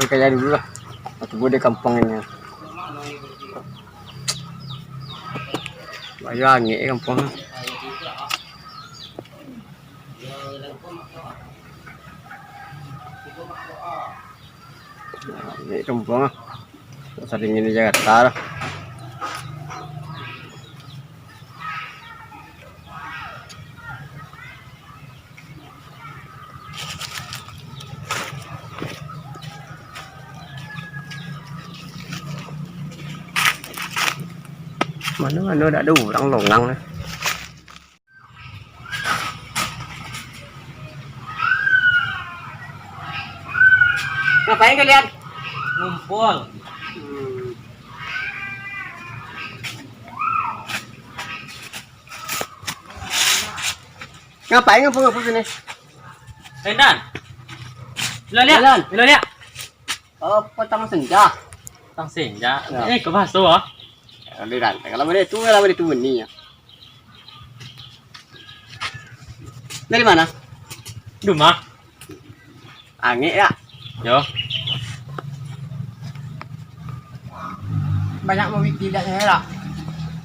kayak dulu lah. Waktu gue di kampung ini. Bayangin kampung. Ini kampung. Sering ini Jakarta. Mana ada orang longang nih. Ngapain kalian? Ngumpul. Ngapain ngumpul sini? Dan. Jalan. Lihat. Oh, potong senja. Tang senja. Ya. Ke baso ah. Aliran. Kalau mana itu nih ya. Dari mana? Rumah. Angin ya. Yo. Banyak mobil tidaknya lah.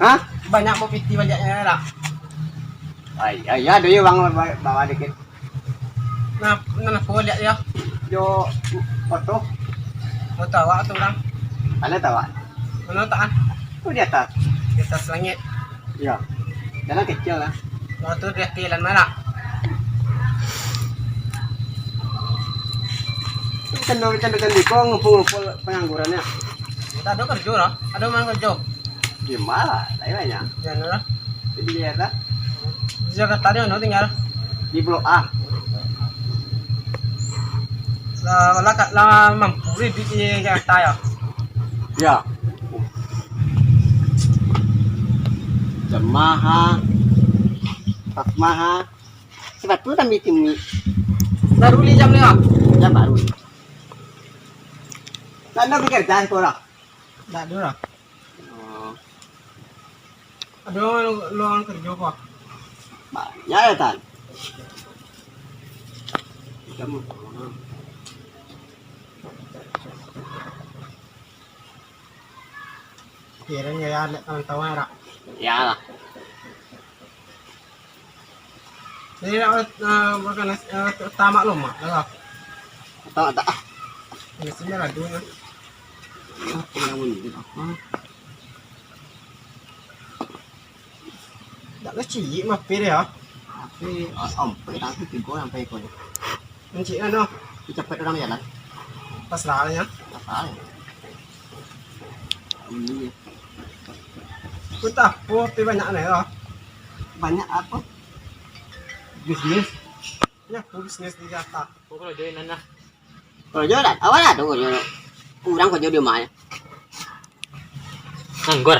Hah? Banyak mobil tidaknya lah. Ay, ada ya bang bawa dikit. Nah aku lihat ya. Yo foto. Mau tahu atau orang? Ada tawa. Mana tak? Oh di atas. Di atas langit. Iya. Jalan kecil lah. Waktu dia jalan mana? Cendol di kok ngumpul penganggurannya. Tak ada kerja lah. Ada mana kerja? Gimana? Tanya. Jangan lah. Jadi di atas Di Jakarta dia mana tinggal? di blok A. Lah mampu di Jakarta ya. Ya. Jemaah Fatmaha sebatu kami timi Baru li jam ni ah. ya baru. Nanda bekerja sekolah. Tak ada lah. Oh, Ada luang kerja kok. banyak ya tan. Kamu. Kiranya ya tahu-tahu ya. Ya lah. Jadi makan tamak lo mak. Lah. Tahu tak? Ini sini ada dua. Apa yang ini? Tak ada cik mah pir ya. Tapi om, tapi tiga sampai ikut. Encik ano Cepet orang jalan. pas lalanya. Apa? Ini Ku tahu tapi banyak nih lah. banyak apa? Bisnis. Ya aku bisnis di Jakarta. Kok kalau join nana. Kalau jualan, awal ada kalau kurang kalau di rumahnya. Nganggur.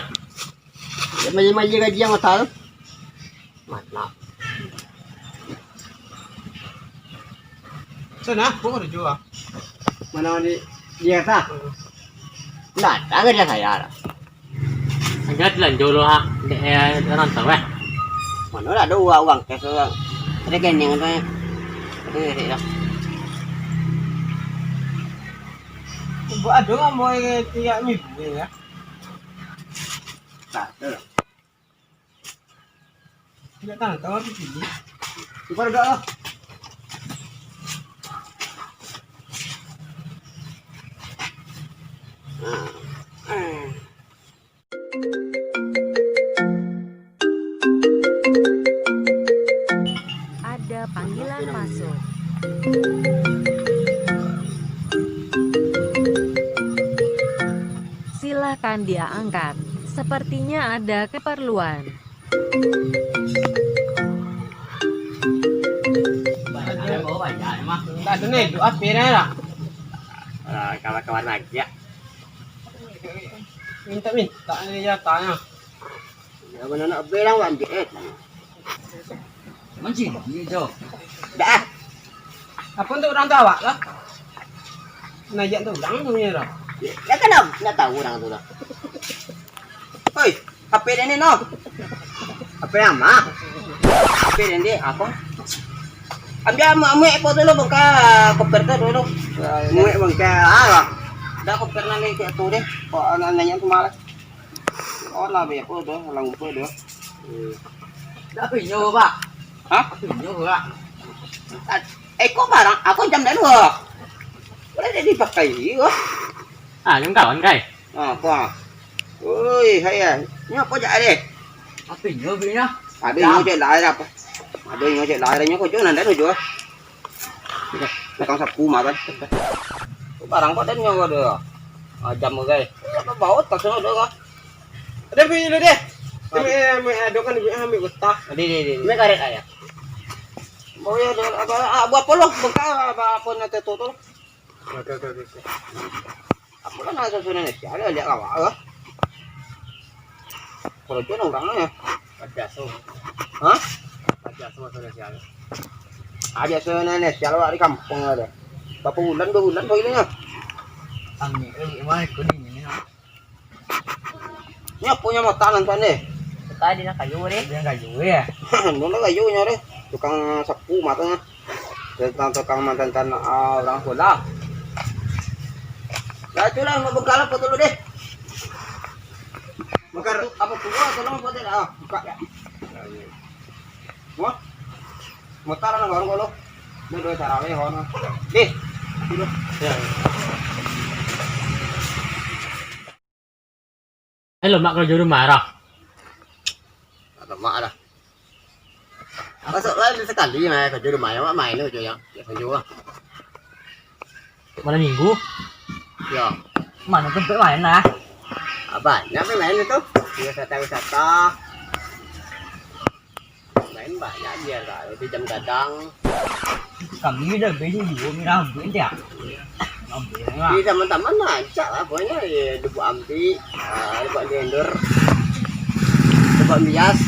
Ya maji gaji yang hotel. Mana? Sana aku ada jual. Mana di Jakarta? Nah, ada dia saya. Agak lan jolo ha. De orang tahu eh. Mana ada uang cash uang. Rekening itu. Ada. Buat ada nggak mau 3.000 ya? Tak ada. Tidak tahu tahu apa sih? Super dah lah. Ada panggilan masuk. Silakan dia angkat. Sepertinya ada keperluan. Tak ada nih doa pirnya lah. Kawan-kawan lagi ya. Minta ini ya tanya. Ya benar nak bilang wan diet. Mancing hijau. Dah. Apa untuk orang tua lah? Najak tu orang punya lah. Ya kenapa? Nak tahu orang tu dah. Hoi, HP ini no. HP ama. HP ini apa? Ambil ame po dulu bangka koper tu dulu. Ame bangka dah koper nanti ke tu deh. Kok nanya tu malas. Oh lah be po do, lang po do. Dah pinyo Pak. Hah? Pinyo Pak. Kok barang aku jam dah dua. Boleh dipakai wah. À giống cảo ăn cay. Kok. Oi, hay à. Nhá có chạy đi. Pinyo bị nhá. Đi ngồi chạy lại ra. Đi ngồi chạy lại đây nhá có chỗ này đấy rồi chưa? Nó còn sập cu mà bên. Barang có đến nhau được. Jam một cái. Nó bảo tất cả được không? Ada pinyo deh. Ini adokan ibu ambil getah. Đi. Mấy cái này à? Mau ya buat apa lo? Bengkak apa nanti tutup. Oke. Apa kan ada susunan sih? Ada lihat awak ah. Kalau itu orangnya Ada so. hah? Ada semua sudah siap. Ada susunan sih kalau di kampung ada. Berapa bulan 2 bulan begini. Angin ini mah kuning ini. Ini punya makanan tuan deh. Tadi nak kayu deh. Dia kayu ya. Nó kayunya deh. Tukang sapu matanya. Tukang mantan orang bola. Nah, itulah mau bengkala foto dulu deh. Bakar apa tua tolong foto dah. Buka ya. Wah. Motor nang orang kolo. Ini dua cara we hono. Deh. Dulu. Hello mak kalau juru marah. Ada mak dah. Masuk lagi sekali mah kerja rumah ya mak main tu ya. Ya kerja. Malam minggu. Ya. Mana tempat main lah. Banyak main itu. Wisata. Main banyak dia lah. Di jam kadang. Kami dah beli dulu, mira beli dia. Ambil lah. Di teman-teman aja lah pokoknya ya debu ampi, debu blender, debu bias.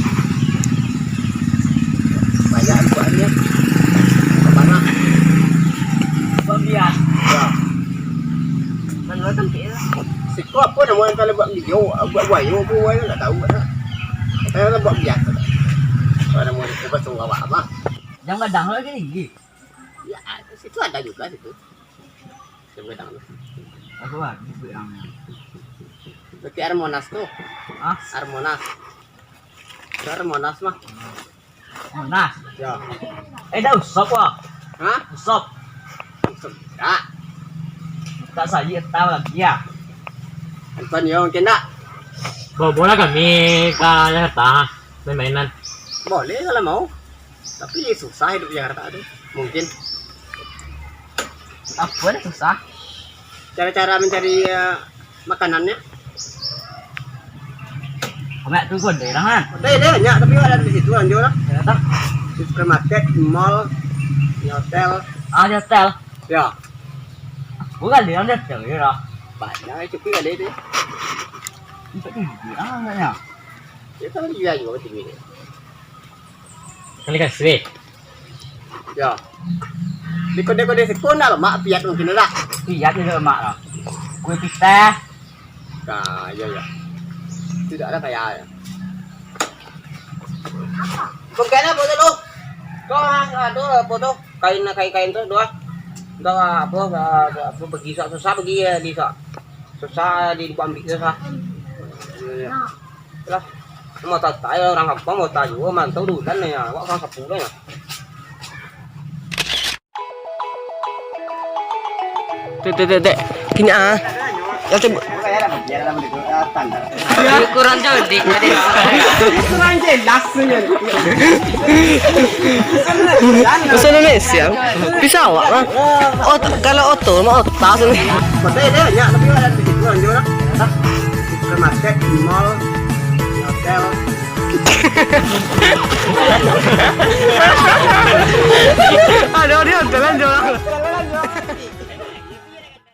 Banyak buatnya. Mana? Bias. Ya. Mana tempat? Siko apa nama yang kalau buat video, buat wayu, tak tahu mana. Saya buat bias. Kalau mau buat sungai apa? Jam kadang lagi tinggi. Ya, situ ada juga situ. Jam kadang. Aku lagi bilang. Berarti Armonas tuh. Ah, Armonas. Armonas mah. mana? Ya. Dah usap wah. Hah? Usap. Ya. Tak saja tahu lagi ya. Handphone yo mungkin tak? Bawa bola kami ke Jakarta main-mainan. Boleh kalau mau. Tapi susah hidup Jakarta tuh. Mungkin Apa dah susah? cara-cara mencari makanannya. Kamu tu kau deh kan? Deh banyak tapi ada di situ anjur lah. Ya tak. Di supermarket, di mall, di hotel. Ada hotel. Ya. Bukan dia ada hotel ya. Banyak cukup kali itu. Untuk ini ya. Ya kan dia juga tinggi. Kali kasih. Ya. Di kode-kode sekon lah mak piat mungkin lah. Iya dia mak lah. Kue pita. Nah, ya. Tidak ada kayak. Bengkainya foto lu. Kau ada foto kain tuh dua. Dah apa pergi susah pergi di susah di ambil susah. Lah. Mau tak tahu orang apa mau tahu juga mantau dulu kan ya. Wak orang 10 ya. Dek. Gini ah. Ya coba. Kurang cantik. Kurang jelas ya. Bahasa Indonesia. Bisa awak lah. Oh, kalau oto mau otak sini. Betul deh, banyak tapi ada di situ anjir lah. Di supermarket, di mall, di hotel. Aduh, dia hotel anjir.